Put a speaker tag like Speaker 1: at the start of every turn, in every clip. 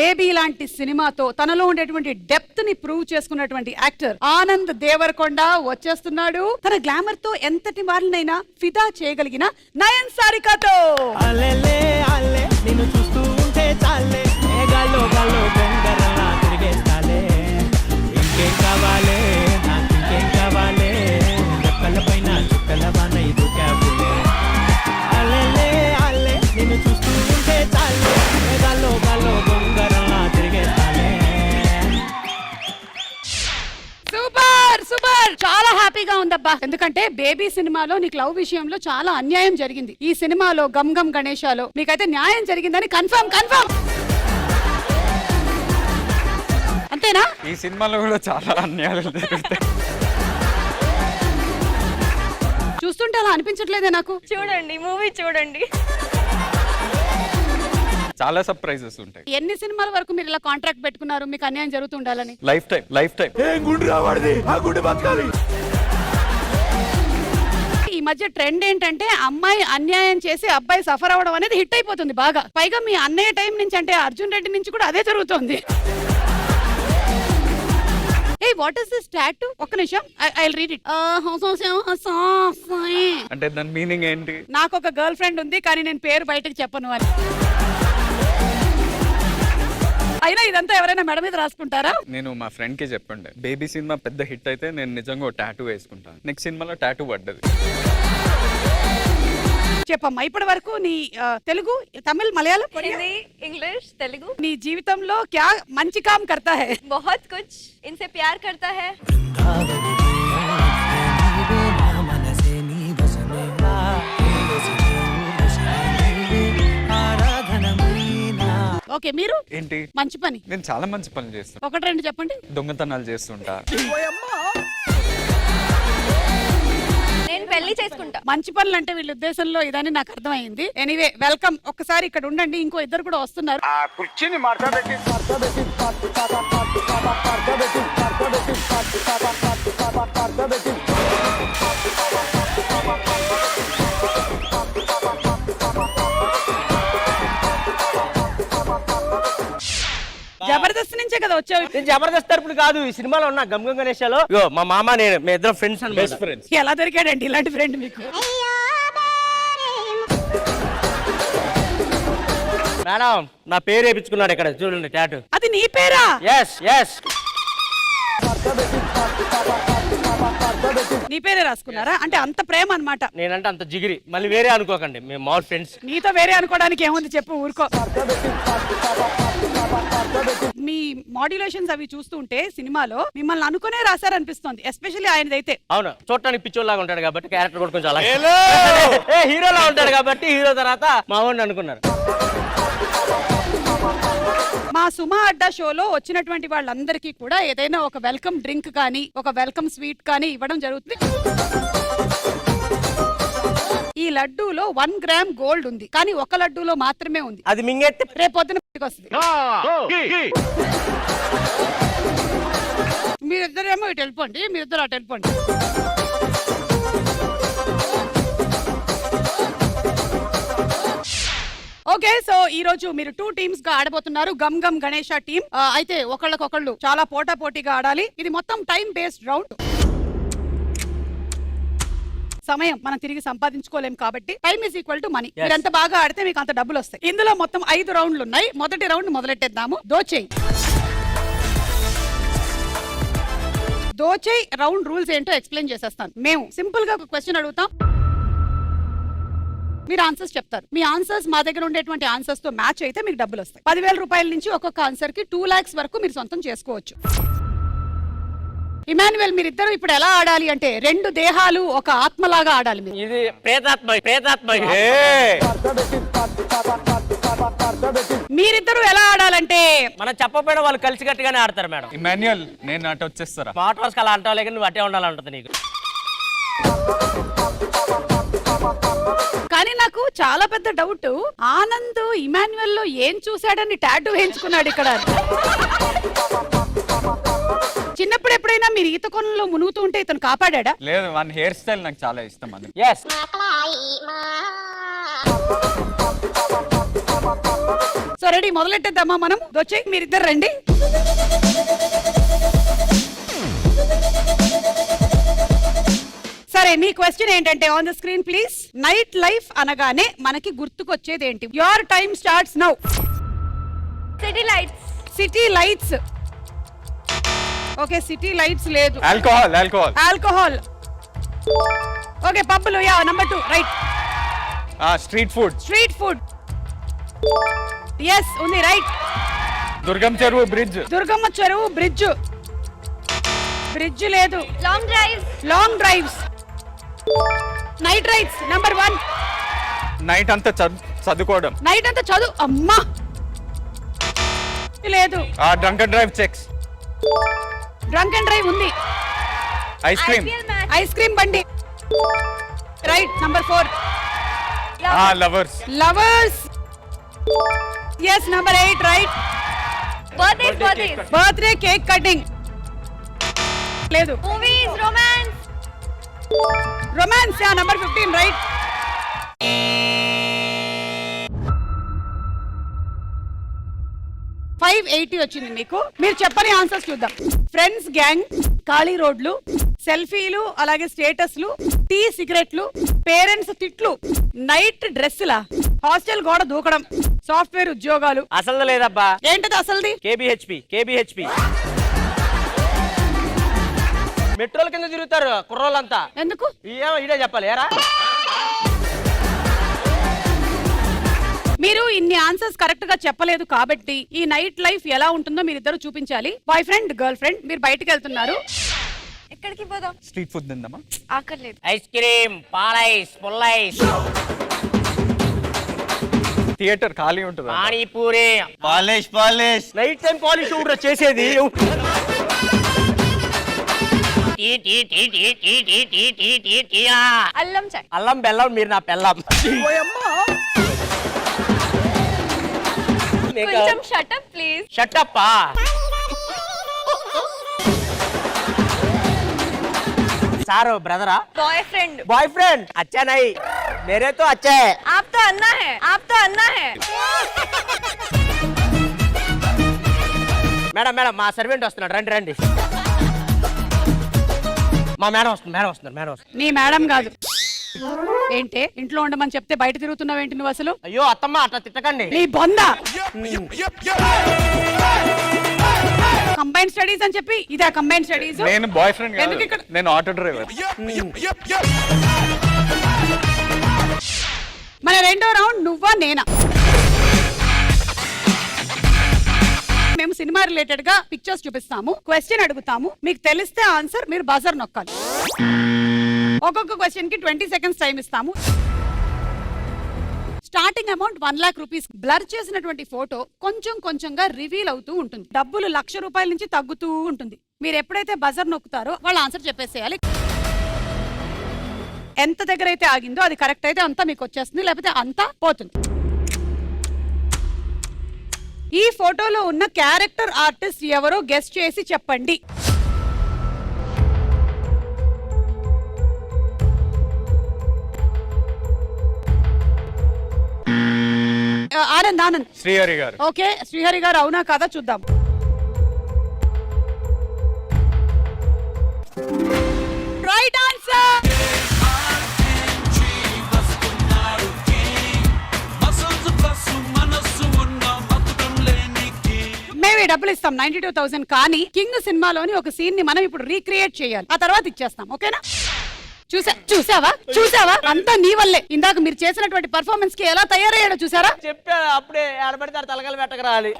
Speaker 1: Baby లాంటి సినిమాతో తనలో ఉండేటువంటి డెప్త్ ని ప్రూవ్ చేసుకున్నటువంటి యాక్టర్ ఆనంద్ దేవరకొండ వచ్చేస్తున్నాడు. తన గ్లామర్ తో ఎంతటి వారినైనా ఫిదా చేయగలిగిన నయన్ సారికతో.
Speaker 2: నిన్ను చూస్తూ ఉంటే చాలే గాల్లో గాల్లో బొంగరలా తిరిగేస్తాలే. ఇంకేం కావాలే నాకు ఇంకేం కావాలే రెక్కల పైన చుక్కల వాన ఇది క్యాబులే. అల్లెలే అల్లే నిన్ను చూస్తూ ఉంటే చాలే గాల్లో గాల్లో బొంగరలా తిరిగేస్తాలే.
Speaker 1: సూపర్ సూపర్, చాలా హ్యాపీగా ఉందబ్బా. ఎందుకంటే బేబీ సినిమాలో నీకు లవ్ విషయంలో చాలా అన్యాయం జరిగింది. ఈ సినిమాలో గమ్ గమ్ గణేశాలో నీకైతే న్యాయం జరిగిందని కన్ఫర్మ్. అంతేనా?
Speaker 3: ఈ సినిమాలో కూడా చాలా అన్యాయాలు జరుగుతాయి.
Speaker 1: చూస్తుంటే అలా అనిపించట్లేదే నాకు.
Speaker 4: చూడండి మూవీ చూడండి.
Speaker 3: చాలా సర్ప్రైజెస్ ఉంటాయి.
Speaker 1: ఎన్ని సినిమాల వరకు మీరు ఇలా కాంట్రాక్ట్ పెట్టుకున్నారు మీకు అన్యాయం జరుగుతుండాలని?
Speaker 3: Life time.
Speaker 1: ఈ మధ్య ట్రెండ్ ఏంటంటే అమ్మాయి అన్యాయం చేసి అబ్బాయి సఫర్ అవ్వడం అనేది హిట్ అయిపోతుంది బాగా. పైగా మీ అన్నయ్య టైం నుంచి అంటే అర్జున్ రెడ్డి నుంచి కూడా అదే జరుగుతుంది. ఏ వాట్ ఇస్ దిస్ టాటూ? ఒక్క నిమిషం, ఐ విల్ రీడ్ ఇట్.
Speaker 3: అంటే దాని మీనింగ్ ఏంటి?
Speaker 1: నాకు ఒక గర్ల్ ఫ్రెండ్ ఉంది కానీ నేను పేరు బయటకు చెప్పను అని. అయినా ఇదంతా ఎవరైనా మెడ మీద రాసుకుంటారా?
Speaker 3: నేను మా ఫ్రెండ్ కి చెప్పుండే బేబీ సినిమా పెద్ద హిట్ అయితే నేను నిజంగా ఒక టాటూ వేసుకుంటాను. నెక్స్ట్ సినిమాలో టాటూ పడ్డది.
Speaker 1: చెప్పమ్మా, ఇప్పటి వరకు నీ తెలుగు, తమిళ్, మలయాళం,
Speaker 4: हिंदी, इंग्लिश, तेलुगु.
Speaker 1: నీ జీవితంలో క్యా మంచి కామ్ కర్తా హై?
Speaker 4: बहुत कुछ. इनसे प्यार करता है.
Speaker 1: ఓకే, మీరు
Speaker 3: ఏంటి?
Speaker 1: మంచి పని.
Speaker 3: నేను చాలా మంచి పనులు చేస్తాను.
Speaker 1: ఒకటి రెండు చెప్పండి.
Speaker 3: దొంగతనాలు చేస్తుంటా.
Speaker 4: నేను పెళ్లి చేసుకుంటా.
Speaker 1: మంచి పనులు అంటే వీళ్ళ ఉద్దేశంలో ఇదని నాకు అర్థమైంది. Anyway welcome. ఒక్కసారి ఇక్కడ ఉండండి, ఇంకో ఇద్దరు కూడా వస్తున్నారు. జబర్దస్త్ నుంచే కదా వచ్చావు?
Speaker 2: నేను జబర్దస్త్ తరపున కాదు, ఈ సినిమాలో ఉన్న గమ్ గమ్ గణేశాలో మా మామ నేను మీ ఇద్దరం ఫ్రెండ్స్ అండ్ బెస్ట్ ఫ్రెండ్స్.
Speaker 1: ఎలా దొరికాడండి ఇలాంటి ఫ్రెండ్ మీకు?
Speaker 2: మేడం నా పేరు వేయించుకున్నాడు ఇక్కడ చూడండి టాటూ.
Speaker 1: అది నీ పేరా?
Speaker 2: ఎస్.
Speaker 1: నీ పేరే రాసుకున్నారా? అంటే అంత ప్రేమ అన్నమాట.
Speaker 2: నేనంటే అంత జిగిరి, మళ్ళీ వేరే అనుకోకండి, మేము మామూలు ఫ్రెండ్స్.
Speaker 1: నీతో వేరే అనుకోవడానికి ఏముంది చెప్పు, ఊరుకో. మీ మాడ్యులేషన్స్ అవి చూస్తుంటే సినిమాలో మిమ్మల్ని అనుకునే రాశారనిపిస్తోంది, ఎస్పెషల్లీ ఆయనదైతే.
Speaker 2: అవును, చూడటానికి పిచ్చోళ్ళలాగా ఉంటాడు కాబట్టి క్యారెక్టర్ కూడా కొంచెం అలాగే హీరోలా ఉంటాడు కాబట్టి హీరో తర్వాత మా వాడిని అనుకున్నారు.
Speaker 1: మా సుమా అడ్డా షోలో వచ్చినటువంటి వాళ్ళందరికీ కూడా ఏదైనా ఒక వెల్కమ్ డ్రింక్ కానీ ఒక వెల్కమ్ స్వీట్ కానీ ఇవ్వడం జరుగుతుంది. ఈ లడ్డూలో 1 గ్రామ్ గోల్డ్ ఉంది, కానీ ఒక లడ్డూలో మాత్రమే ఉంది.
Speaker 2: అది మింగెత్తి
Speaker 1: రేపు పొద్దున వస్తుంది. మీరిద్దరేమో ఇటు వెళ్ళిపోండి, మీరిద్దరు అటు వెళ్ళిపోండి. ఓకే, సో ఈ రోజు మీరు 2 టీమ్స్ గా ఆడబోతున్నారు. గమ్ గమ్ గణేష టీమ్ అయితే ఒకళ్ళకొకళ్ళు చాలా పోటాపోటీగా ఆడాలి. ఇది మొత్తం టైం బేస్డ్ రౌండ్. సమయం మనం తిరిగి సంపాదించుకోలేం కాబట్టి time is equal to money. మీరు ఎంత బాగా ఆడితే మీకు అంత డబ్బులు వస్తాయి. ఇందులో మొత్తం 5 రౌండ్లు ఉన్నాయి. మొదటి రౌండ్ మొదలెట్టేద్దాము. దోచేయ్ రౌండ్ రూల్స్ ఏంటో ఎక్స్ప్లెయిన్ చేసేస్తాను. మేము సింపుల్ గా ఒక క్వశ్చన్ అడుగుతాం, మీరు ఆన్సర్స్ చెప్తారు. మీ ఆన్సర్స్ మా దగ్గర ఉండేటువంటి ఆన్సర్స్ తో మ్యాచ్ అయితే మీకు డబ్బులు వస్తాయి. 10,000 రూపాయల నుంచి ఒక్కొక్క ఆన్సర్ కి 2 lakhs వరకు మీరు సొంతం చేసుకోవచ్చు. ఇమాన్యుయల్, మీరిద్దరు ఇప్పుడు ఎలా ఆడాలి అంటే 2 దేహాలు ఒక ఆత్మలాగా ఆడాలి. మీరు
Speaker 2: ఇది ప్రేతాత్మ.
Speaker 1: మీరిద్దరు ఎలా ఆడాలంటే
Speaker 2: మనం చెప్పపోయినా వాళ్ళు కలిసి గట్టిగానే ఆడతారు మేడం.
Speaker 3: ఇమాన్యుయల్, నేను అటు వచ్చేస్తారా?
Speaker 2: స్మార్ట్ వర్క్ అలా అంటావు లేక నువ్వు అట్టే ఉండాలంటుంది నీకు.
Speaker 1: కానీ నాకు చాలా పెద్ద డౌట్, ఆనంద్ ఇమాన్యుయల్ లో ఏం చూశాడని టాటూ వేయించుకున్నాడు ఇక్కడ. చిన్నప్పుడు ఎప్పుడైనా మీరు ఈత కొలంలో మునుగుతూ ఉంటే ఇతను కాపాడా?
Speaker 3: లేదు, మన హెయిర్ స్టైల్ నాకు చాలా ఇష్టం. అది
Speaker 1: సో రెడీ, మొదలెట్టేద్దామా మనం? వచ్చే మీరిద్దరు రండి. సరే, మీ క్వశ్చన్ ఏంటంటే on the screen please. Night life అనగానే మనకి గుర్తుకొచ్చేది ఏంటి? Your time starts now.
Speaker 4: City lights.
Speaker 1: City lights. Okay, city lights లేదు.
Speaker 3: ఆల్కహాల్.
Speaker 1: ఆల్కహాల్. ఓకే, పబ్బులు. Yeah, number 2 right.
Speaker 3: Street food.
Speaker 1: Street food. Yes, ఉంది, right.
Speaker 3: Durgam Cheruvu bridge.
Speaker 1: Durgamma Cheruvu bridge. Bridge లేదు.
Speaker 4: Long drives.
Speaker 1: Long drives. Night rides number 1.
Speaker 3: Night అంతా చదువుకోవడం.
Speaker 1: Night అంతా చదువు. అమ్మా, లేదు.
Speaker 3: Drunk and drive checks.
Speaker 1: Drunk and drive ఉంది.
Speaker 3: Ice cream.
Speaker 4: IPL match.
Speaker 1: Ice cream బండి. Right. Number 4.
Speaker 3: Lovers.
Speaker 1: Lovers. Yes, number 8 right.
Speaker 4: Birthdays.
Speaker 1: Birthday cake cutting. లేదు.
Speaker 4: Movies, romance.
Speaker 1: Romance. Yeah, number 15 right. $580 వచ్చింది మీకు. మీరు చెప్పని ఆన్సర్స్ చూద్దాం. Friends gang, ఖాళీ రోడ్లు, సెల్ఫీలు, అలాగే స్టేటస్లు, టీ సిగరెట్లు, పేరెంట్స్ తిట్లు, నైట్ డ్రెస్సులా, హాస్టల్ గోడ దూకడం, సాఫ్ట్వేర్ ఉద్యోగాలు.
Speaker 5: అసలు లేదబ్బా.
Speaker 1: ఏంటది అసలుది?
Speaker 5: కేబిహెచ్పి మెట్రోల కింద తిరుగుతారు కుర్రోళ్ళంతా.
Speaker 1: ఎందుకు?
Speaker 5: ఏమో ఇదే చెప్పాలి ఏరా.
Speaker 1: మీరు ఇన్ని ఆన్సర్స్ కరెక్ట్ గా చెప్పలేదు కాబట్టి ఈ నైట్ లైఫ్ ఎలా ఉంటుందో మీరిద్దరు చూపించాలి. బాయ్ ఫ్రెండ్, గర్ల్ ఫ్రెండ్, మీరు బయటకు వెళ్తున్నారు.
Speaker 4: ఎక్కడికి పోదాం?
Speaker 3: స్ట్రీట్ ఫుడ్ తిందామా?
Speaker 4: ఆకలేదు.
Speaker 5: ఐస్ క్రీమ్, పాలైస్, పుల్లైస్,
Speaker 3: థియేటర్ ఖాళీ ఉంటుంది.
Speaker 5: Panipuri,
Speaker 2: polish.
Speaker 5: Night time polish కూడా చేసేది.
Speaker 4: అల్లం చాయ్.
Speaker 5: అల్లం బెల్లం, మీరు నా పెళ్ళం.
Speaker 4: కొంచెం షట్ అప్ ప్లీజ్.
Speaker 5: షట్టప్పా. సారు బ్రదరా?
Speaker 4: बॉयफ्रेंड
Speaker 5: फ्रेंड अच्छा नहीं, मेरे तो अच्छा है.
Speaker 4: आप तो अन्ना है.
Speaker 5: మేడం మా సర్వెంట్ వస్తున్నాడు, రండి. మా మేడం వస్తున్నారు.
Speaker 1: నీ మేడం కాదు. ఏంటే ఇంట్లో ఉండమని చెప్తే బయట తిరుగుతున్నావు ఏంటి నువ్వు అసలు?
Speaker 5: అయ్యో అత్తమ్మ అట్లా తిట్టకండి.
Speaker 1: నీ బొంద. కంబైన్ స్టడీస్ అని చెప్పి ఇదే కంబైన్ స్టడీస్.
Speaker 3: నేను బాయ్ ఫ్రెండ్ కాదు,
Speaker 1: ఎందుకు ఇక్కడ?
Speaker 3: నేను ఆటో డ్రైవర్.
Speaker 1: మన రెండో రౌండ్ నువ్వా నేనా? మేము సినిమా రిలేటెడ్ గా పిక్చర్స్ చూపిస్తాము, క్వశ్చన్ అడుగుతాము, మీకు తెలిస్తే ఆన్సర్, మీరు బజర్ నొక్కాలి. ఒక్కొక్క క్వశ్చన్ కి 20 సెకండ్స్ టైం ఇస్తాము. Starting amount 1 lakh rupees. Blur చేసినటువంటి ఫోటో కొంచెం కొంచెంగా రివీల్ అవుతూ ఉంటుంది. డబ్బులు ₹1,00,000 నుంచి తగ్గుతూ ఉంటుంది. మీరు ఎప్పుడైతే బజర్ నొక్కుతారో వాళ్ళు ఆన్సర్ చెప్పేసేయాలి. ఎంత దగ్గర అయితే ఆగిందో అది కరెక్ట్ అయితే అంతా మీకు వచ్చేస్తుంది, లేకపోతే అంతా పోతుంది. ఈ ఫోటోలో ఉన్న క్యారెక్టర్ ఆర్టిస్ట్ ఎవరో గెస్ట్ చేసి చెప్పండి. ఆనంద్.
Speaker 3: శ్రీహరి గారు.
Speaker 1: ఓకే, శ్రీహరి గారు అవునా కాదా చూద్దాం. Right answer. మేమే డబ్బులు ఇస్తాం 92,000. కానీ కింగ్ సినిమాలోని ఒక సీన్ ని మనం ఇప్పుడు రీక్రియేట్ చేయాలి, ఆ తర్వాత ఇచ్చేస్తాం. ఓకేనా? చూసావా అంతా నీ వల్లే. ఇందాక మీరు చేసినటువంటి పర్ఫార్మెన్స్ కి ఎలా తయారయ్యాడో చూసారా?
Speaker 5: చెప్పా అప్పుడే ఆడబడితే తలకాయలు పెట్టకరాలి.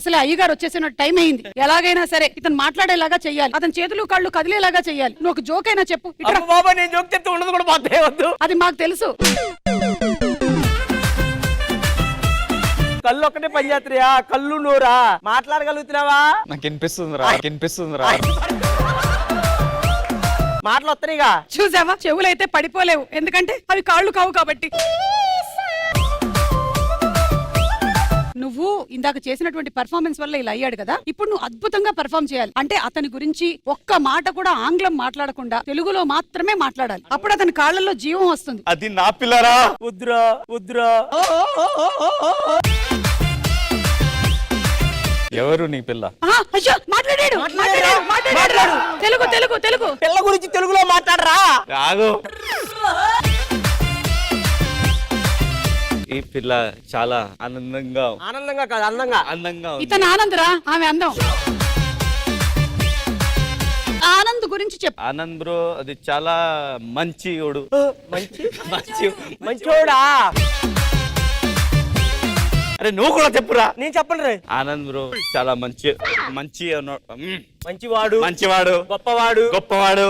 Speaker 1: అసలు అయ్యగారు వచ్చేసిన టైం అయింది. ఎలాగైనా సరే ఇతను మాట్లాడేలాగా చెయ్యాలి, అతని చేతులు కాళ్ళు కదిలేలాగా చెయ్యాలి. నువ్వు ఒక జోక్ అయినా చెప్పు.
Speaker 5: బాబా నేను జోక్ చెప్తే ఉండదు కూడా పోతే వద్దు.
Speaker 1: అది మాకు తెలుసు.
Speaker 5: కళ్ళు ఒక్కటే పని చేస్తున్నాయా? కళ్ళు నోరా మాట్లాడగలుగుతున్నావా?
Speaker 3: నాకు వినిపిస్తుందిరా.
Speaker 5: మాటలు వస్తున్నాయిగా.
Speaker 1: చూసావా, చెవులైతే పడిపోలేవు, ఎందుకంటే అవి కాళ్ళు కావు కాబట్టి. నువ్వు ఇందాక చేసినటువంటి పర్ఫార్మెన్స్ వల్ల ఇలా అయ్యాడు కదా, ఇప్పుడు నువ్వు అద్భుతంగా పర్ఫార్మ్ చేయాలి. అంటే అతని గురించి ఒక్క మాట కూడా ఆంగ్లం మాట్లాడకుండా తెలుగులో మాత్రమే మాట్లాడాలి. అప్పుడు అతని కాళ్ళల్లో జీవం వస్తుంది.
Speaker 3: అది నా పిల్లరా.
Speaker 5: వద్దురా వద్దురా.
Speaker 3: ఎవరు నీ పిల్ల?
Speaker 1: అయ్యో మాట్లాడాడు మాట్లాడాడు మాట్లాడాడు. తెలుగు తెలుగు తెలుగు.
Speaker 5: పిల్ల గురించి తెలుగులో మాట్లాడరా.
Speaker 3: రాగు. ఈ పిల్ల చాలా ఆనందంగా
Speaker 5: ఆనందంగా కాదు అందంగా.
Speaker 3: అందంగా ఉంది.
Speaker 1: ఇతను ఆనందరా, ఆమె అందం. ఆనంద్ గురించి చెప్పు.
Speaker 3: ఆనంద్ బ్రో అది చాలా మంచివాడు.
Speaker 5: మంచి
Speaker 3: మంచి
Speaker 5: మంచోడా.
Speaker 3: అరే నువ్వు కూడా చెప్పురా.
Speaker 5: నేను చెప్పను రే.
Speaker 3: ఆనంద్ బ్రో చాలా మంచి మంచి
Speaker 5: మంచివాడు
Speaker 3: మంచివాడు
Speaker 5: గొప్పవాడు
Speaker 3: గొప్పవాడు.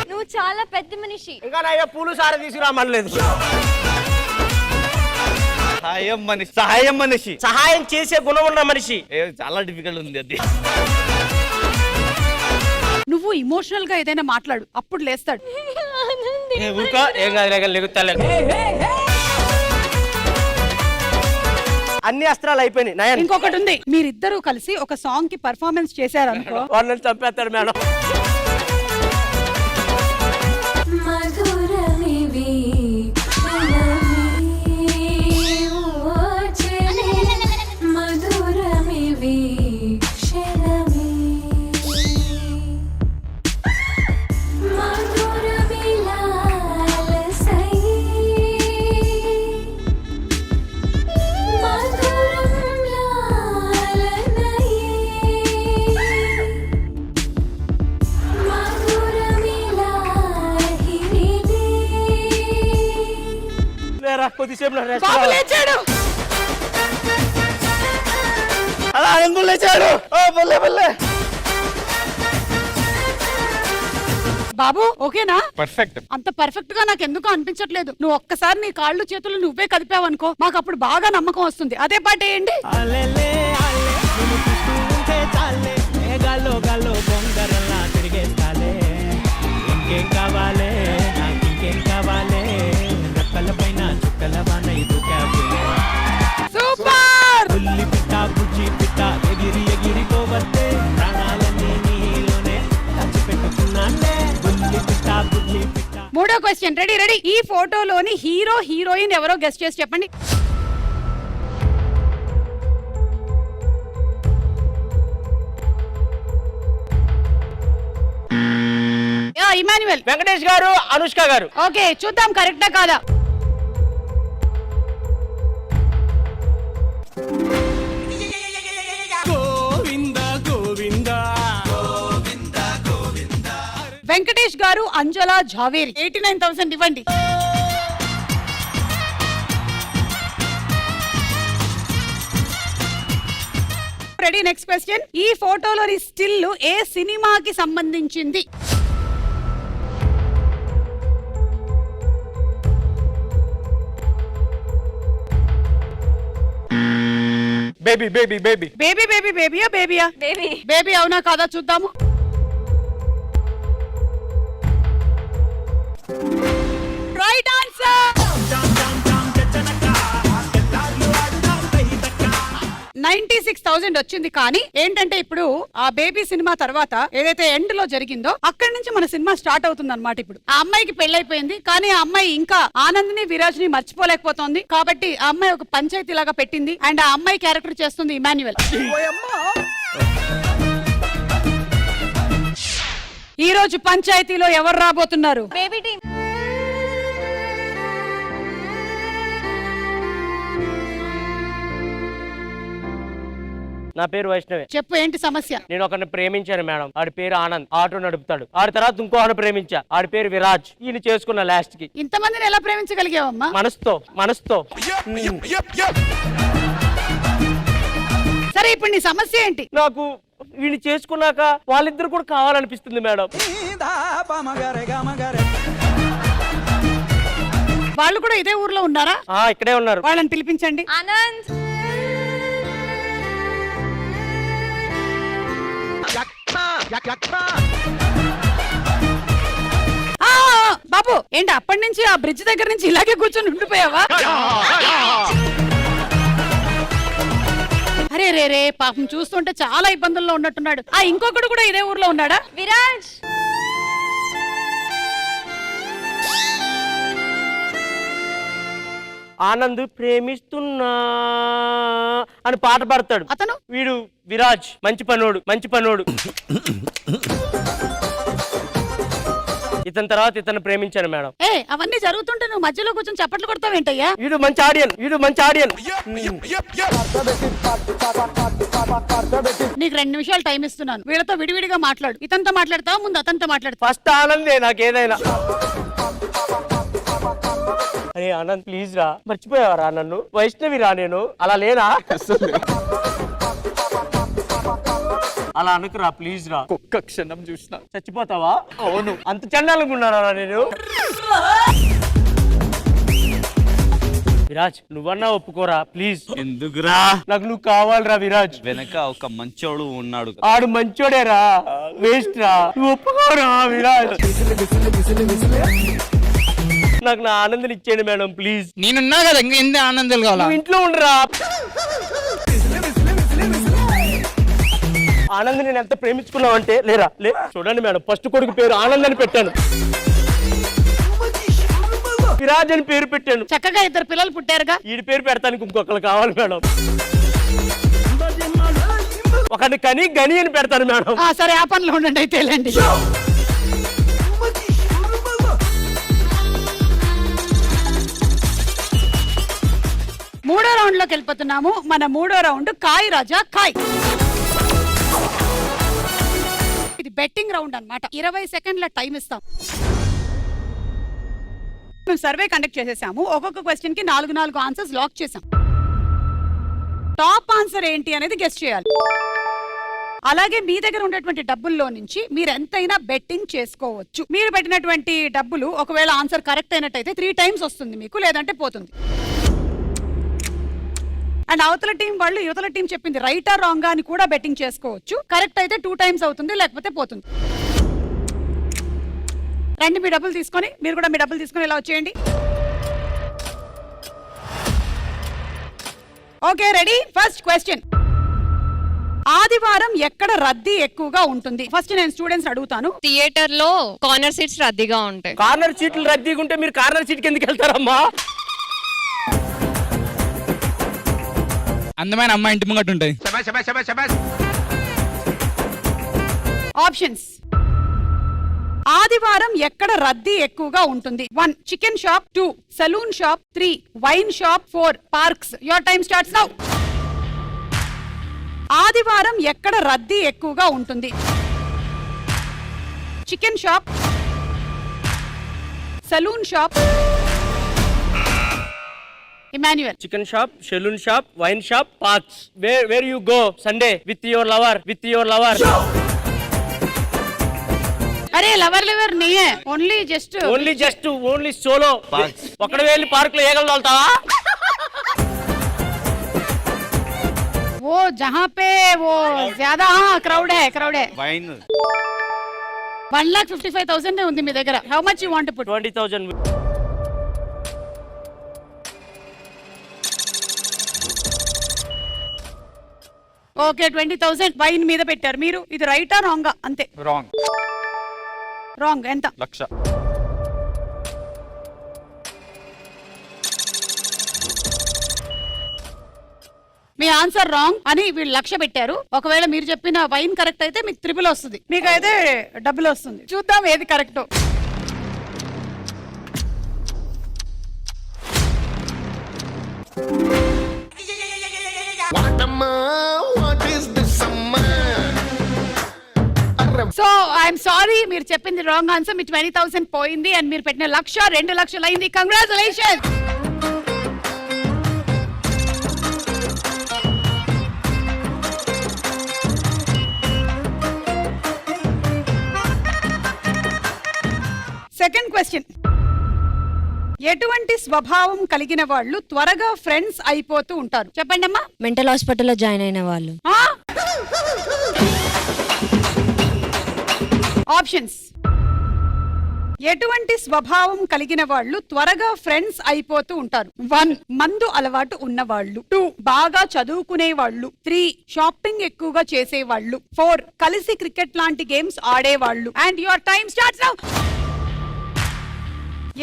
Speaker 4: నువ్వు చాలా పెద్ద మనిషి.
Speaker 5: ఇంకా నా పూలు సార తీసుకురామనలేదు.
Speaker 3: సహాయం మనిషి
Speaker 5: సహాయం చేసే గుణం ఉన్న మనిషి.
Speaker 3: చాలా డిఫికల్ట్ ఉంది అది.
Speaker 1: నువ్వు ఇమోషనల్ గా ఏదైనా మాట్లాడు, అప్పుడు లేస్తాడు.
Speaker 5: ఊరుకో, ఏం కాదు లెగుతాలే. అన్ని అస్త్రాలు అయిపోయినాయి నయన్.
Speaker 1: ఇంకొకటి ఉంది, మీరిద్దరూ కలిసి ఒక సాంగ్ కి పర్ఫార్మెన్స్ చేశారనుకో,
Speaker 5: వాళ్ళని చంపేస్తాడు మేడం. కొద్దిసేపు
Speaker 1: బాబు లేచాడు.
Speaker 5: అలా అంగులు లేచాడు. బల్లే బల్లే.
Speaker 1: బాబు ఓకేనా?
Speaker 3: పర్ఫెక్ట్.
Speaker 1: అంత పర్ఫెక్ట్ గా నాకు ఎందుకు అనిపించట్లేదు. నువ్వు ఒక్కసారి నీ కాళ్ళు చేతులు నువ్వే కదిపావు అనుకో, మాకు అప్పుడు బాగా నమ్మకం వస్తుంది. అదే పాట వేయండి.
Speaker 2: బొంగరల్లా తిరిగేస్తాలే. ఇంకేం కావాలే నాకు, ఇంకేం కావాలే. రెక్కల పైన చుక్కల వాన
Speaker 1: సూపర్.
Speaker 2: బుల్లి పిట్ట బుజ్జి పిట్ట ఎగిరి ఎగిరిపోవద్దే. ప్రాణాలన్నీ నీలోనే దాచిపెట్టుకున్నానే. బుల్లి పిట్ట బుజ్జి పిట్ట.
Speaker 1: మూడో క్వశ్చన్. Ready ready. ఈ ఫోటోలోని హీరో హీరోయిన్ ఎవరో గెస్ట్ చేసి చెప్పండి. ఇమాన్యుయల్.
Speaker 5: వెంకటేష్ గారు, అనుష్క గారు.
Speaker 1: ఓకే చూద్దాం కరెక్టా కాదా. వెంకటేష్ గారు, అంజలా జావేరి. 89,000 ఇవ్వండి. రెడీ. Next question. ఈ ఫోటోలోని స్టిల్ ఏ సినిమాకి సంబంధించింది?
Speaker 3: Baby baby baby
Speaker 1: baby baby బేబీయా బేబీయా?
Speaker 4: బేబీ.
Speaker 1: బేబీ అవునా కాదా చూద్దాము. Right answer. 96,000 వచ్చింది. కానీ ఏంటంటే ఇప్పుడు ఆ బేబీ సినిమా తర్వాత ఏదైతే ఎండ్ లో జరిగిందో అక్కడి నుంచి మన సినిమా స్టార్ట్ అవుతుంది అన్నమాట. ఇప్పుడు ఆ అమ్మాయికి పెళ్ళైపోయింది, కానీ ఆ అమ్మాయి ఇంకా ఆనంద్ని విరాజ్ ని మర్చిపోలేకపోతుంది. కాబట్టి ఆ అమ్మాయి ఒక పంచాయతీ లాగా పెట్టింది. అండ్ ఆ అమ్మాయి క్యారెక్టర్ చేస్తుంది ఇమాన్యుయల్. ఈ రోజు పంచాయతీలో ఎవరు రాబోతున్నారు?
Speaker 4: Baby team.
Speaker 5: నా పేరు వైష్ణవే.
Speaker 1: చెప్పు ఏంటి సమస్య?
Speaker 5: నేను ఒకరిని ప్రేమించాను మేడం. ఆడి పేరు ఆనంద్, ఆటో నడుపుతాడు. ఆడి తర్వాత ఇంకోని ప్రేమించా, ఆడి పేరు విరాజ్. ఈయన చేసుకున్న లాస్ట్ కి.
Speaker 1: ఇంతమందిని ఎలా ప్రేమించగలిగావమ్మా?
Speaker 5: మనసుతో మనసుతో.
Speaker 1: సరే ఇప్పుడు నీ సమస్య ఏంటి?
Speaker 5: నాకు వీళ్ళు చేసుకున్నాక వాళ్ళిద్దరు కూడా కావాలనిపిస్తుంది మేడం.
Speaker 1: వాళ్ళు కూడా ఇదే ఊర్లో ఉన్నారా?
Speaker 5: ఇక్కడే ఉన్నారు.
Speaker 1: వాళ్ళని పిలిపించండి.
Speaker 4: ఆనంద్.
Speaker 1: బాబు ఏంటి అప్పటి నుంచి ఆ బ్రిడ్జ్ దగ్గర నుంచి ఇలాగే కూర్చొని ఉండిపోయావా? అరే రే రే పాపం చూస్తుంటే చాలా ఇబ్బందుల్లో ఉన్నట్టున్నాడు. ఆ ఇంకొకడు కూడా ఇదే ఊర్లో ఉన్నాడా?
Speaker 4: విరాజ్
Speaker 5: ఆనంద్ ప్రేమిస్తున్నా అని పాట పాడతాడు.
Speaker 1: అతను
Speaker 5: వీడు విరాజ్ మంచి పనోడు, మంచి పనోడు. ఇతని తర్వాత ఇతను ప్రేమించాను మేడం.
Speaker 1: ఏ అవన్నీ జరుగుతుంటే నువ్వు మధ్యలో కూర్చొని చప్పట్లు కొడతావేంటయ్యా?
Speaker 5: వీడు మంచి ఆడియన్, వీడు మంచి ఆడియన్.
Speaker 1: నీకు 2 నిమిషాలు టైం ఇస్తున్నాను. వీళ్ళతో విడివిడిగా మాట్లాడు. ఇతనితో మాట్లాడతావా ముందు అతనితో మాట్లాడతావా?
Speaker 5: ఫస్ట్ ఆనందే నాకేదైనా. అరే ఆనంద్ ప్లీజ్ రా, మర్చిపోయావరా నన్ను? వైష్ణవి రా, నేను అలా లేనా? అలా అనుకురా ప్లీజ్ రా.
Speaker 3: ఒక్క క్షణం చూసిన
Speaker 5: చచ్చిపోతావా? అవును. అంత చండాలనుకున్నారా నేను? విరాజ్ నువ్వన్నా ఒప్పుకోరా ప్లీజ్.
Speaker 6: ఎందుకురా?
Speaker 5: నాకు నువ్వు కావాలరా విరాజ్.
Speaker 6: వెనక ఒక మంచోడు ఉన్నాడు.
Speaker 5: ఆడు మంచోడేరా, వేస్ట్ రా. నువ్వు ఒప్పుకోరా విరాజ్. నాకు నా ఆనందం ఇచ్చేయండి మేడం ప్లీజ్.
Speaker 2: నేనున్నా కదా, ఇంకా ఎంత ఆనందాలు కావాలా?
Speaker 5: నువ్వు ఇంట్లో ఉండరా. ఆనంద్ నేను ఎంత ప్రేమించుకున్నావు అంటే లేరా లే. చూడండి మేడం, ఫస్ట్ కొడుకు పేరు ఆనంద్ అని పెట్టాను, విరాజ్ అని పేరు పెట్టాను.
Speaker 1: చక్కగా 2 పిల్లలు పుట్టారుగా.
Speaker 5: వీడి పేరు పెడతానికి ఇంకొకరు కావాలి మేడం. ఒకటి కని గని అని పెడతాను మేడం.
Speaker 1: సరే ఆ పనిలో ఉండండి అయితే వెళ్ళండి. మూడో రౌండ్ లోకి వెళ్ళిపోతున్నాము. మన మూడో రౌండ్ కాయ్ రాజా కాయ్. ఇది బెట్టింగ్ రౌండ్ అన్నమాట. 20 సెకండ్ల టైం ఇస్తాం. మేము సర్వే కండక్ట్ చేసేసాము. ఒక్కొక్క క్వశ్చన్ కి 4 ఆన్సర్స్ లాక్ చేసాం. టాప్ ఆన్సర్ ఏంటి అనేది గెస్ చేయాలి. అలాగే మీ దగ్గర ఉన్నటువంటి డబ్బుల్లో నుంచి మీరు ఎంతైనా బెట్టింగ్ చేసుకోవచ్చు. మీరు పెట్టినటువంటి డబ్బులు ఒకవేళ ఆన్సర్ కరెక్ట్ అయినట్టయితే 3 టైమ్స్ వస్తుంది మీకు, లేదంటే పోతుంది. అండ్ అవతల టీం వాళ్ళు యువతల టీం చెప్పింది రైట్ ఆర్ రాంగ్ అని కూడా బెట్టింగ్ చేసుకోవచ్చు. కరెక్ట్ అయితే 2 టైమ్స్ అవుతుంది, లేకపోతే పోతుంది. రండి మీ డబ్బులు తీసుకొని, మీరు కూడా మీ డబ్బులు తీసుకొని ఇలా వచ్చేయండి. Okay ready? First question. ఆదివారం ఎక్కడ రద్దీ ఎక్కువగా ఉంటుంది? ఫస్ట్ నేను స్టూడెంట్స్ అడుగుతాను.
Speaker 7: థియేటర్ లో కార్నర్ సీట్స్ రద్దీగా ఉంటాయి.
Speaker 5: కార్నర్ సీట్లు రద్దీగా ఉంటే మీరు కార్నర్ సీట్ కిందకి వెళ్తారమ్మా?
Speaker 2: అందమైన అమ్మాయి ఇంటి ముంగట ఉంటాయి.
Speaker 1: ఆప్షన్స్. ఆదివారం ఎక్కడ రద్దీ ఎక్కువగా ఉంటుంది? 1 chicken shop, 2 saloon shop, 3 wine shop, 4 parks. Your time starts now. ఆదివారం ఎక్కడ రద్దీ ఎక్కువగా ఉంటుంది? Chicken shop, saloon shop, Emmanuel.
Speaker 5: Chicken shop, saloon shop, wine shop, parks. Where you go Sunday with your lover? With your lover.
Speaker 1: అరే lover lover నీయే, only just
Speaker 5: only solo. ఒక్కడే వెళ్ళి park లో ఏగలు తోలుతావా?
Speaker 1: वो जहाँ पे वो ज्यादा क्राउड है.
Speaker 6: వైన్
Speaker 1: 1,55,000 ఉంది మీ దగ్గర. How much you want to put?
Speaker 5: 20,000.
Speaker 1: Okay 20,000 wine మీద పెట్టారు మీరు. ఇది రైటా రాంగా? అంతే.
Speaker 3: రాంగ్.
Speaker 1: రాంగ్. ఎంత?
Speaker 3: 1,00,000.
Speaker 1: మీ ఆన్సర్ రాంగ్ అని వీళ్ళు 1,00,000 పెట్టారు. ఒకవేళ మీరు చెప్పిన వైన్ కరెక్ట్ అయితే మీకు 3 వస్తుంది, మీకైతే డబుల్ వస్తుంది. చూద్దాం ఏది కరెక్టో. సో ఐఎమ్ సారీ, మీరు చెప్పింది రాంగ్ ఆన్సర్. మీ 20,000 పోయింది. అండ్ మీరు పెట్టిన 1,00,000 2,00,000 అయింది. కంగ్రాచులేషన్స్. Second question. ఎటువంటి స్వభావం కలిగిన వాళ్ళు త్వరగా ఫ్రెండ్స్ అయిపోతూ ఉంటారు? చెప్పండి అమ్మా.
Speaker 7: మెంటల్ హాస్పిటల్లో జాయిన్ అయిన వాళ్ళు.
Speaker 1: ఆప్షన్స్. ఎటువంటి స్వభావం కలిగిన వాళ్ళు త్వరగా ఫ్రెండ్స్ అయిపోతూ ఉంటారు? 1 మందు అలవాటు ఉన్నవాళ్ళు, 2 బాగా చదువుకునే వాళ్ళు, 3 షాపింగ్ ఎక్కువగా చేసేవాళ్ళు, 4 కలిసి క్రికెట్ లాంటి గేమ్స్ ఆడేవాళ్ళు. And your time starts now.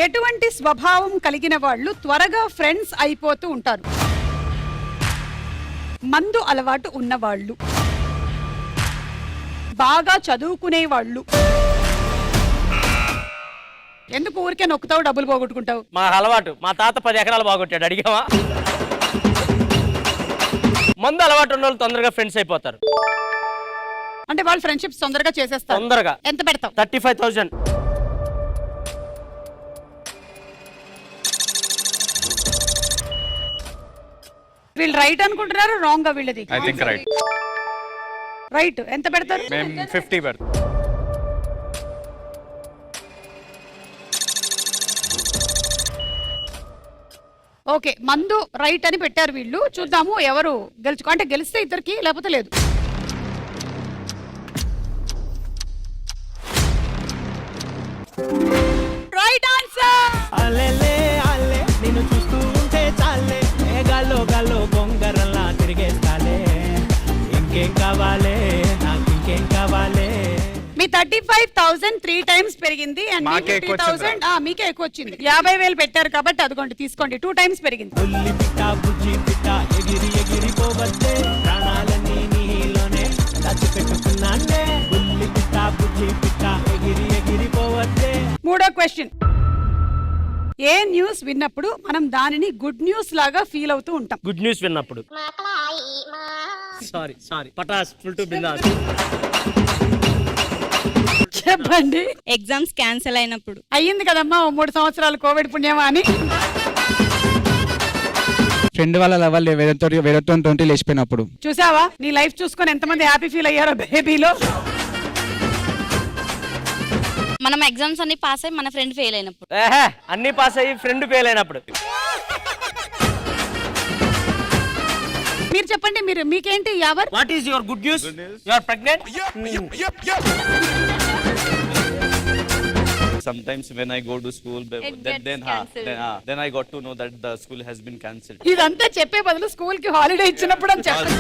Speaker 1: ఎటువంటి స్వభావం కలిగిన వాళ్ళు త్వరగా ఫ్రెండ్స్ అయిపోతూ ఉంటారు? మందు అలవాటు ఉన్నవాళ్ళు, బాగా చదువుకునే వాళ్ళు. ఎందుకు ఊరికే నొక్కుతావు, డబ్బులు పోగొట్టుకుంటావు?
Speaker 5: మా అలవాటు, మా తాత 10 ఎకరాలు బాగొట్టాడు, అడిగావా? మందు అలవాటు ఉన్న వాళ్ళు తొందరగా ఫ్రెండ్స్ అయిపోతారు.
Speaker 1: అంటే వాళ్ళు ఫ్రెండ్షిప్స్ తొందరగా చేసేస్తారు.
Speaker 5: తొందరగా.
Speaker 1: ఎంత పెడతావు?
Speaker 5: 35,000.
Speaker 1: వీళ్ళు రైట్ అనుకుంటున్నారు, రాంగ్ గా వీళ్ళది?
Speaker 3: I think right.
Speaker 1: రైట్. ఎంత పెడతారు?
Speaker 3: మేము 50 పెడతాం.
Speaker 1: ఓకే, మందు రైట్ అని పెట్టారు వీళ్ళు. చూద్దాము ఎవరు గెలుచుకో, అంటే గెలిస్తే ఇద్దరికి, లేకపోతే లేదు. Right answer.
Speaker 2: అలెలే అల్లే నిన్ను చూస్తూ ఉంటే చాలే, ఏ గాల్లో గాల్లో గొంగరల్లా తిరిగేస్తాలే. ఇంకేం కావాలే, నాకు ఇంకేం కావాలే.
Speaker 1: మీ 35,000 3 టైమ్స్ పెరిగింది. అండ్
Speaker 3: మాకే ఎక్కువ
Speaker 1: 50,000 మీకే ఎక్కువ వచ్చింది. 50,000 పెట్టారు కాబట్టి అదిగోండి తీసుకోండి, 2 టైమ్స్ పెరిగింది.
Speaker 2: బుల్లి పిట్ట బుజ్జి పిట్ట ఎగిరి ఎగిరిపోవద్దే, ప్రాణాలన్నీ నీలోనే దాచిపెట్టుకున్నానే. బుల్లి పిట్ట బుజ్జి పిట్ట ఎగిరి ఎగిరిపోవద్దే.
Speaker 1: మూడో క్వశ్చన్. ఏ న్యూస్ విన్నప్పుడు మనం దానిని గుడ్ న్యూస్ లాగా ఫీల్ అవుతూ ఉంటాం?
Speaker 5: గుడ్ న్యూస్ విన్నప్పుడు. సారీ పటాస్ ఫుల్ టు బిందాస్.
Speaker 1: చెప్పండి.
Speaker 8: ఎగ్జామ్స్ క్యాన్సిల్ అయినప్పుడు.
Speaker 1: అయ్యింది కదమ్మా 3 సంవత్సరాలు కోవిడ్ పుణ్యమా అని.
Speaker 9: ఫ్రెండ్ వాళ్ళ లెవెల్ వేరేతో లేచిపోయినప్పుడు.
Speaker 1: చూసావా నీ లైఫ్ చూసుకొని ఎంతమంది హ్యాపీ ఫీల్ అయ్యారో బేబీలో.
Speaker 8: మనం ఎగ్జామ్స్ అన్ని పాస్ అయ్యి మన ఫ్రెండ్ ఫెయిల్ అయినప్పుడు.
Speaker 5: అన్ని పాస్ అయ్యి ఫ్రెండ్ ఫెయిల్ అయినప్పుడు.
Speaker 1: మీరు చెప్పండి, మీకేంటి Yawar?
Speaker 5: What is your good news? You are pregnant.
Speaker 6: Sometimes when I go to school,
Speaker 4: gets cancelled.
Speaker 6: then I got to know that the school has been cancelled.
Speaker 1: ఇదంతా చెప్పే బదులు స్కూల్ కి holiday ఇచ్చినప్పుడు అని చెప్పండి.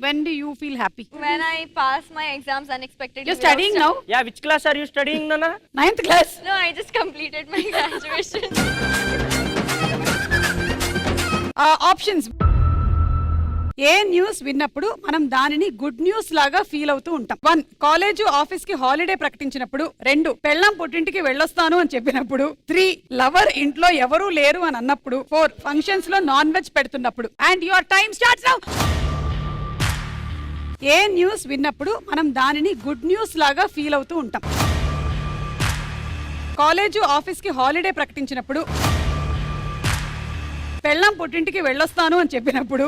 Speaker 1: When do you feel happy?
Speaker 4: When I pass my exams unexpectedly.
Speaker 1: You're studying now?
Speaker 5: Yeah, which class are you studying నానా?
Speaker 1: 9th class.
Speaker 4: No, I just completed my graduation.
Speaker 1: Options. ఏ news విన్నప్పుడు మనం దానిని good news లాగా feel అవుతూ ఉంటాం? 1 college office కి holiday ప్రకటించినప్పుడు, 2 పెళ్ళాం పుట్టింటికి వెళ్ళొస్తాను అని చెప్పినప్పుడు, 3 లవర్ ఇంట్లో ఎవరూ లేరు అని అన్నప్పుడు, 4 ఫంక్షన్స్ లో నాన్ వెజ్ పెడుతున్నప్పుడు. And your time starts now. ఏ న్యూస్ విన్నప్పుడు మనం దానిని గుడ్ న్యూస్ లాగా ఫీల్ అవుతూ ఉంటాం? కాలేజ్ ఆఫీస్ కి హాలిడే ప్రకటించినప్పుడు, పెళ్ళాం పుట్టింటికి వెళ్ళొస్తాను అని చెప్పినప్పుడు.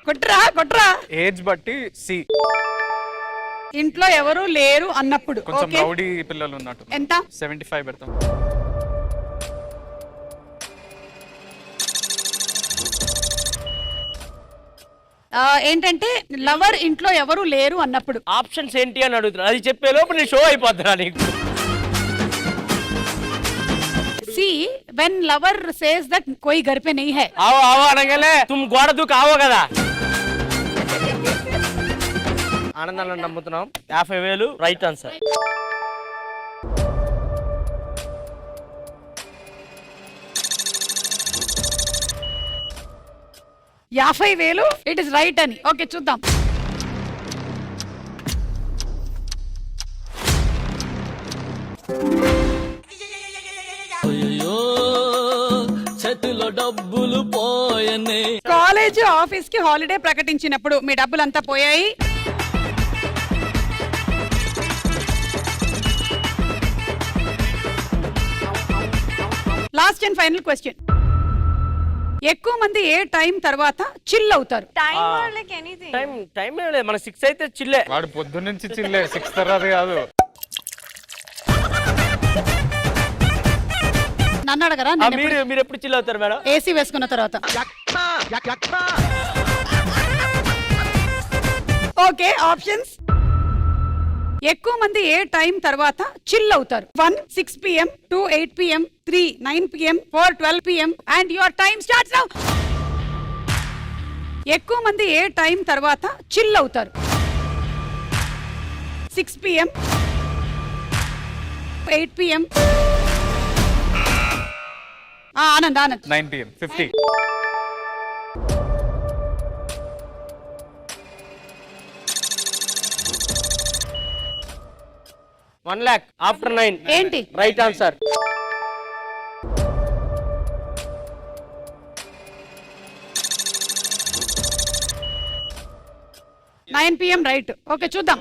Speaker 1: కొట్రా.
Speaker 3: ఏజ్ బట్టి సి.
Speaker 1: ఇంట్లో ఎవరు లేరు అన్నప్పుడు.
Speaker 3: కొంచెం
Speaker 1: ఓకే,
Speaker 3: రౌడీ పిల్లలు ఉన్నట్టు.
Speaker 1: ఎంత?
Speaker 3: 75 పెడతాం.
Speaker 1: ఏంటంటే లవర్ ఇంట్లో ఎవరు లేరు అన్నప్పుడు.
Speaker 5: ఆప్షన్స్ ఏంటి అని అడుగుతున్నా, అది చెప్పే లోపు నీ షో అయిపోతున్నా నీకు.
Speaker 1: See when lover says that కోయి घर पे नहीं है.
Speaker 5: ఆవో అనగానే తుమ్ గోడ దూకి ఆవో కదా. ఆనందాన్ని నమ్ముతున్నాం. 50,000 right answer.
Speaker 1: $50,000 it is right అని. ఓకే, చూద్దాం.
Speaker 2: చేతిలో డబ్బులు పోయనే.
Speaker 1: కాలేజ్ ఆఫీస్ కి హాలిడే ప్రకటించినప్పుడు మీ డబ్బులంతా పోయాయి. Last and final question. ఎక్కువ మంది ఏ టైం తర్వాత చిల్ అవుతారు?
Speaker 4: Time or like anything.
Speaker 5: Time లేదు, మన 6 అయితే చిల్లే.
Speaker 3: వాడు పొద్దు నుంచి చిల్లే, 6 తర్వాత కాదు.
Speaker 1: నన్ను అడగరా?
Speaker 5: మీరు ఎప్పుడు చిల్ అవుతారు మేడం?
Speaker 1: ఏసీ వేసుకున్న తర్వాత. Okay, options. ఎక్కువ మంది ఏ టైం తర్వాత చిల్ అవుతారు? 1 6 PM, 2 8 PM, 3 9 PM, 4 12 PM and your time starts now. ఎక్కువ మంది ఏ టైం తర్వాత చిల్ అవుతారు? 6 PM, 8 PM. Anand
Speaker 3: 9 PM 50.
Speaker 5: $1 lakh after 9.
Speaker 1: ఏంటి?
Speaker 5: Right answer.
Speaker 1: Nine PM right. Okay చూద్దాం.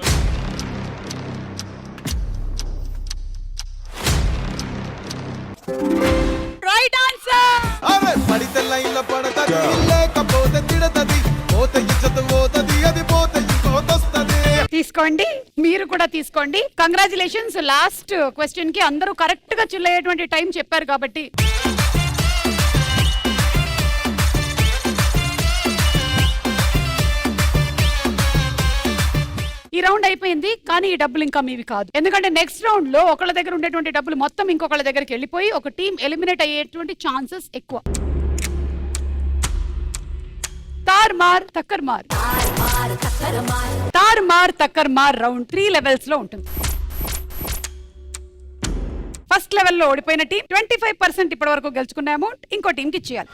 Speaker 1: Right answer.
Speaker 10: అవే పడితే లైన్ల పడతది లేకపోతే తిడతది పోతే ఇజ్జత్ పోతది అది పోతే ఇంకోతొస్తది.
Speaker 1: తీసుకోండి, మీరు కూడా తీసుకోండి. కంగ్రాచులేషన్స్. లాస్ట్ క్వశ్చన్ కి అందరూ కరెక్ట్ గా చిల్ అయ్యేటువంటి టైం చెప్పారు కాబట్టి ఈ రౌండ్ అయిపోయింది. కానీ ఈ డబ్బులు ఇంకా మీవి కాదు. ఎందుకంటే నెక్స్ట్ రౌండ్ లో ఒకళ్ళ దగ్గర ఉండేటువంటి డబ్బులు మొత్తం ఇంకొకళ్ళ దగ్గరికి వెళ్ళిపోయి ఒక టీం ఎలిమినేట్ అయ్యేటువంటి ఛాన్సెస్ ఎక్కువ. తార్మార్ తక్కర్మార్, తార్మార్ తక్కర్మార్ రౌండ్ 3 లెవెల్స్ లో ఉంటుంది. ఫస్ట్ లెవెల్ లో ఓడిపోయిన టీం 25% ఇప్పటి వరకు గెలుచుకున్న అమౌంట్ ఇంకో టీం కి ఇచ్చేయాలి.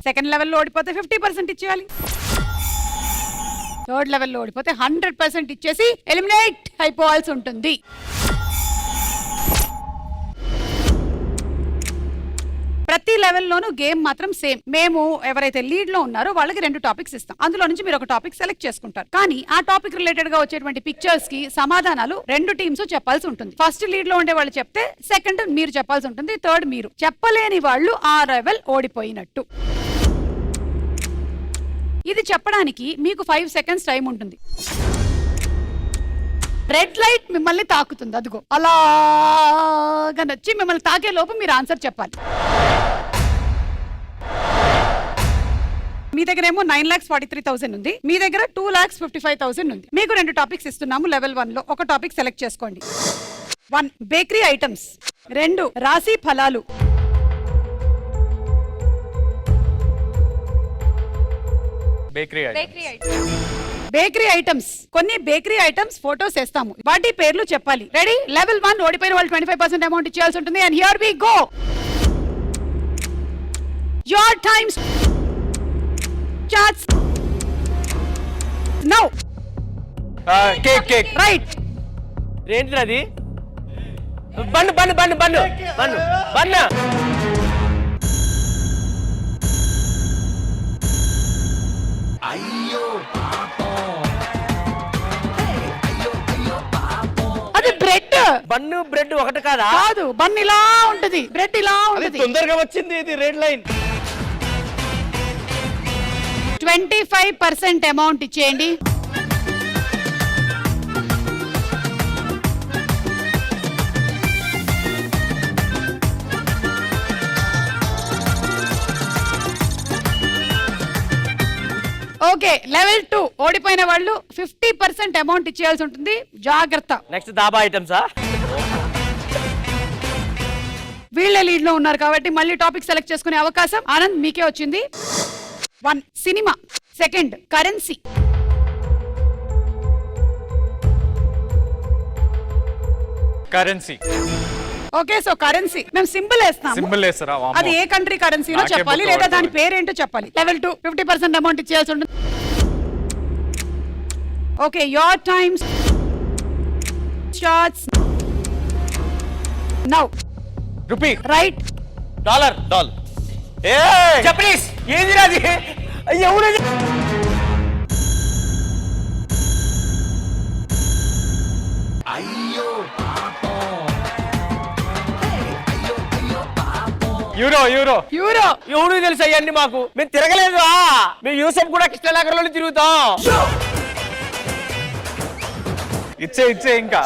Speaker 1: సెకండ్ లెవెల్లో ఓడిపోతే 50% ఇచ్చేయాలి. థర్డ్ లెవెల్లో ఓడిపోతే 100% ఇచ్చేసి ఎలిమినేట్ అయిపోవాల్సి ఉంటుంది. ప్రతి లెవెల్లోనూ గేమ్ మాత్రం సేమ్. మేము ఎవరైతే లీడ్ లో ఉన్నారో వాళ్ళకి 2 టాపిక్స్ ఇస్తాం. అందులో నుంచి మీరు ఒక టాపిక్ సెలెక్ట్ చేసుకుంటారు. కానీ ఆ టాపిక్ రిలేటెడ్ గా వచ్చేటువంటి పిక్చర్స్ కి సమాధానాలు 2 టీమ్స్ చెప్పాల్సి ఉంటుంది. ఫస్ట్ లీడ్ లో ఉండే వాళ్ళు చెప్తే సెకండ్ మీరు చెప్పాల్సి ఉంటుంది, థర్డ్ మీరు. చెప్పలేని వాళ్ళు ఆ లెవెల్ ఓడిపోయినట్టు. ఇది చెప్పడానికి మీకు 5 సెకండ్స్ టైం ఉంటుంది. రెడ్ లైట్ మిమ్మల్ని తాకుతుంది, అదిగో అలాగా నచ్చి మిమ్మల్ని తాకే లోపు మీరు ఆన్సర్ చెప్పాలి. మీ దగ్గర ఏమో 9,43,000 ఉంది, మీ దగ్గర 2,55,000 ఉంది. మీకు 2 టాపిక్స్ ఇస్తున్నాము. లెవెల్ 1 లో ఒక టాపిక్ సెలెక్ట్ చేసుకోండి. 1 బేకరీ ఐటమ్స్, 2 రాశి ఫలాలు, బేకరీ ఐటమ్స్. కొన్ని బేకరీ ఐటమ్స్ ఫోటోస్ వేస్తాము, వాటి పేర్లు చెప్పాలి. రెడీ? లెవెల్ 1 ఓడిపోయిన వాళ్ళు 25% అమౌంట్ ఇచ్చేయాల్సి ఉంటుంది. And here we go. Your time starts now.
Speaker 3: Cake cake
Speaker 1: right.
Speaker 5: ఏంటిది అది? Bun bun bun bun bun bun.
Speaker 1: అది బ్రెడ్.
Speaker 5: బన్ను బ్రెడ్ ఒకటి కాదా?
Speaker 1: కాదు, బన్ ఇలా ఉంటది, బ్రెడ్ ఇలా ఉంటది.
Speaker 5: తొందరగా వచ్చింది ఇది రెడ్ లైన్.
Speaker 1: 25% అమౌంట్ ఇచ్చేయండి. ఓకే, లెవెల్ 2 ఓడిపోయిన వాళ్ళు 50% అమౌంట్ ఇచ్చేయాల్సి ఉంటుంది. జాగ్రత్త.
Speaker 5: నెక్స్ట్ దాబా ఐటమ్సా?
Speaker 1: వీళ్ళే లీడ్ లో ఉన్నారు కాబట్టి మళ్ళీ టాపిక్ సెలెక్ట్ చేసుకునే అవకాశం ఆనంద్ మీకే వచ్చింది. 1 cinema, 2 currency,
Speaker 3: currency.
Speaker 1: Okay, so currency మేము సింబల్ వేస్తాము.
Speaker 3: సింబల్ వేస్తారా? వామ్మో.
Speaker 1: అది ఏ కంట్రీ కరెన్సీనో
Speaker 3: నాకే
Speaker 1: చెప్పాలి,
Speaker 3: బుక్
Speaker 1: లేదా
Speaker 3: అవ్వదు.
Speaker 1: దాని పేరేంటో చెప్పాలి. లెవెల్ 2 50% అమౌంట్ ఇచ్చేయాల్సి ఉంటుంది. Okay, your time starts now.
Speaker 3: Rupee.
Speaker 1: Right.
Speaker 5: Dollar.
Speaker 6: Doll.
Speaker 5: A Japanese. ఏంది అది? ఎవరది?
Speaker 3: Euro euro
Speaker 1: euro.
Speaker 5: ఎవరు తెలుసు అయ్యండి మాకు? మేము తిరగలేదు. మేము యూసఫ్ కూడా కృష్ణనగర్ లో తిరుగుతాం.
Speaker 3: ఇచ్చే ఇచ్చే ఇంకా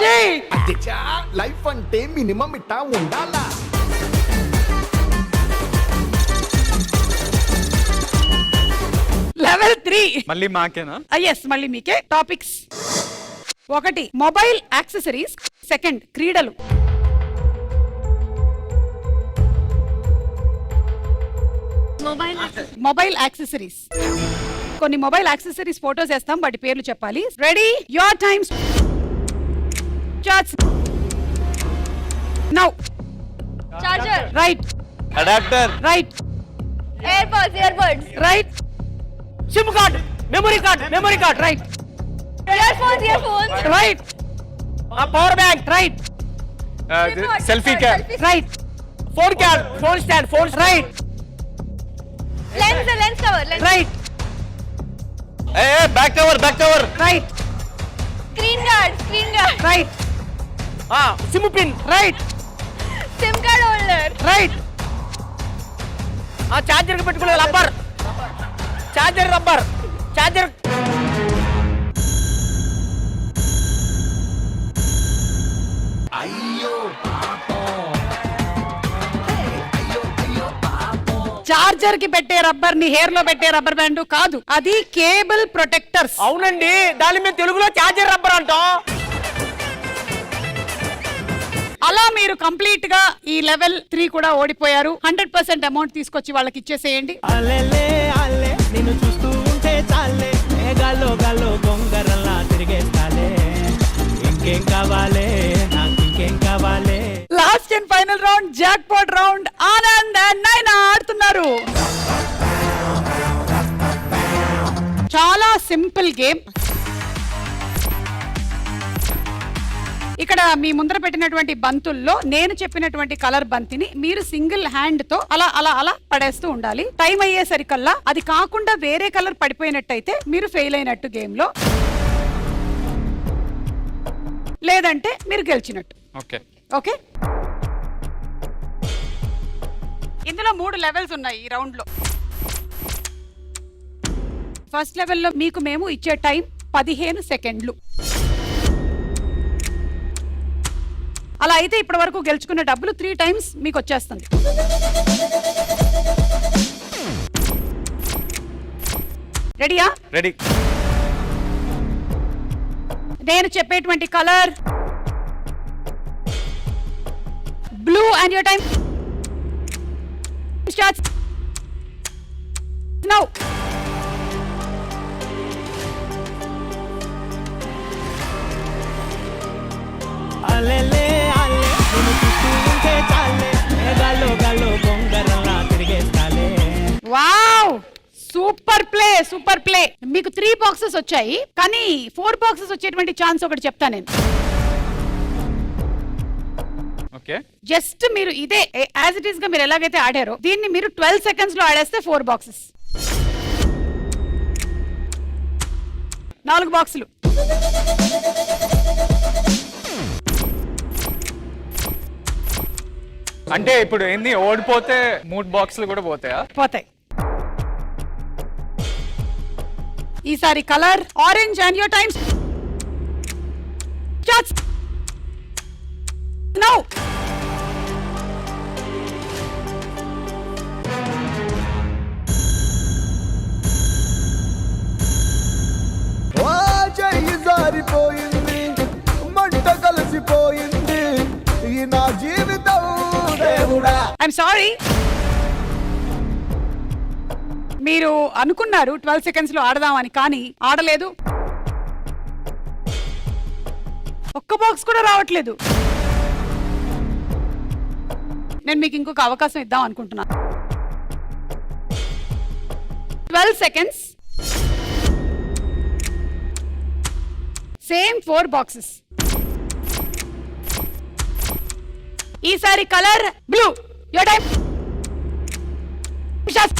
Speaker 10: లైఫ్ అంటే మినిమం ఇట్టా ఉండాలా.
Speaker 1: లెవెల్ 3
Speaker 3: మళ్ళీ మాకేనా?
Speaker 1: ఎస్, మళ్ళీ మీకే టాపిక్స్. ఒకటి మొబైల్ యాక్సెసరీస్, సెకండ్ క్రీడలు. Mobile accessories. కొన్ని మొబైల్ యాక్సెసరీస్ ఫోటోస్ వేస్తాం, వాటి పేర్లు చెప్పాలి. Ready, your time starts now.
Speaker 4: Charger.
Speaker 1: Right,
Speaker 6: adapter,
Speaker 1: right,
Speaker 4: Earbuds.
Speaker 1: Right,
Speaker 5: sim card, memory card, memory card.
Speaker 1: Right,
Speaker 4: Earphones.
Speaker 1: Right,
Speaker 5: power bank.
Speaker 1: Right,
Speaker 3: selfie cam,
Speaker 1: right,
Speaker 5: phone card, phone stand, phone
Speaker 1: right,
Speaker 4: Lens cover.
Speaker 1: Right,
Speaker 6: back cover, back cover,
Speaker 1: right,
Speaker 4: Screen guard.
Speaker 1: Right,
Speaker 5: sim pin,
Speaker 1: right,
Speaker 4: SIM card holder.
Speaker 1: Right,
Speaker 5: charger కి పెట్టుకునే rubber, charger rubber, charger.
Speaker 1: Charger కి పెట్టే rubber ని hair లో పెట్టే rubber band కాదు, అది cable protectors.
Speaker 5: అవునండి, దాన్ని మేము తెలుగులో చార్జర్ రబ్బర్ అంటాం.
Speaker 1: అలా మీరు కంప్లీట్ గా ఈ లెవెల్ 3 కూడా ఓడిపోయారు. 100% అమౌంట్ తీసుకొచ్చి వాళ్ళకి ఇచ్చేసేయండి.
Speaker 2: అల్లెలే అల్లె నిన్ను చూస్తూ ఉంటే చాలే, గాల్లో గాల్లో గొంగరల్లా తిరిగేస్తాలే. ఇంకేం కావాలే, నాకు ఇంకేం కావాలే.
Speaker 1: Last and final round, jackpot round. Anand and Naina ఆడుతున్నారు. చాలా సింపుల్ గేమ్. ఇక్కడ మీ ముందర పెట్టినటువంటి బంతుల్లో నేను చెప్పినటువంటి కలర్ బంతిని మీరు సింగిల్ హ్యాండ్ తో అలా అలా అలా పడేస్తూ ఉండాలి. టైం అయ్యేసరికల్లా అది కాకుండా వేరే కలర్ పడిపోయినట్టయితే మీరు ఫెయిల్ అయినట్టు గేమ్ లో, లేదంటే మీరు గెలిచినట్టు.
Speaker 3: ఓకే
Speaker 1: ఓకే, ఇందులో 3 లెవెల్స్ ఉన్నాయి ఈ రౌండ్ లో. ఫస్ట్ లెవెల్లో మీకు మేము ఇచ్చే టైం 15 సెకండ్లు. అలా అయితే ఇప్పటి వరకు గెలుచుకున్న డబ్బులు 3 టైమ్స్ మీకు వచ్చేస్తుంది. రెడీయా?
Speaker 3: రెడీ.
Speaker 1: నేను చెప్పేటువంటి colour blue and your time starts now.
Speaker 2: అల్లెలే అల్లె నిన్ను చూస్తూ ఉంటే చాలే, గాల్లో గాల్లో గొంగరల్లా తిరిగేస్తాలే.
Speaker 1: Wow, super play, super play. మీకు 3 బాక్సెస్ వచ్చాయి, కానీ 4 బాక్సెస్ వచ్చేటువంటి ఛాన్స్ ఒకటి చెప్తా నేను.
Speaker 3: ఓకే,
Speaker 1: జస్ట్ మీరు ఇదే యాజ్ ఇట్ ఈస్ గా మీరు ఎలాగైతే ఆడారో దీన్ని మీరు 12 సెకండ్స్ లో ఆడేస్తే 4 బాక్సెస్, 4 బాక్సులు.
Speaker 3: అంటే ఇప్పుడు ఏంది, ఓడిపోతే 3 బాక్సులు కూడా పోతాయా?
Speaker 1: పోతాయి. ఈసారి colour orange and your times starts now.
Speaker 10: చెయ్యి జారిపోయింది, మంట కలిసిపోయింది, ఈ నా జీవితం దేవుడా.
Speaker 1: ఐఎమ్ సారీ, మీరు అనుకున్నారు 12 సెకండ్స్ లో ఆడదామని, కానీ ఆడలేదు. ఒక్క బాక్స్ కూడా రావట్లేదు. నేను మీకు ఇంకొక అవకాశం ఇద్దాం అనుకుంటున్నాను. 12 సెకండ్స్, సేమ్ 4 బాక్సెస్. ఈసారి colour blue. Your time starts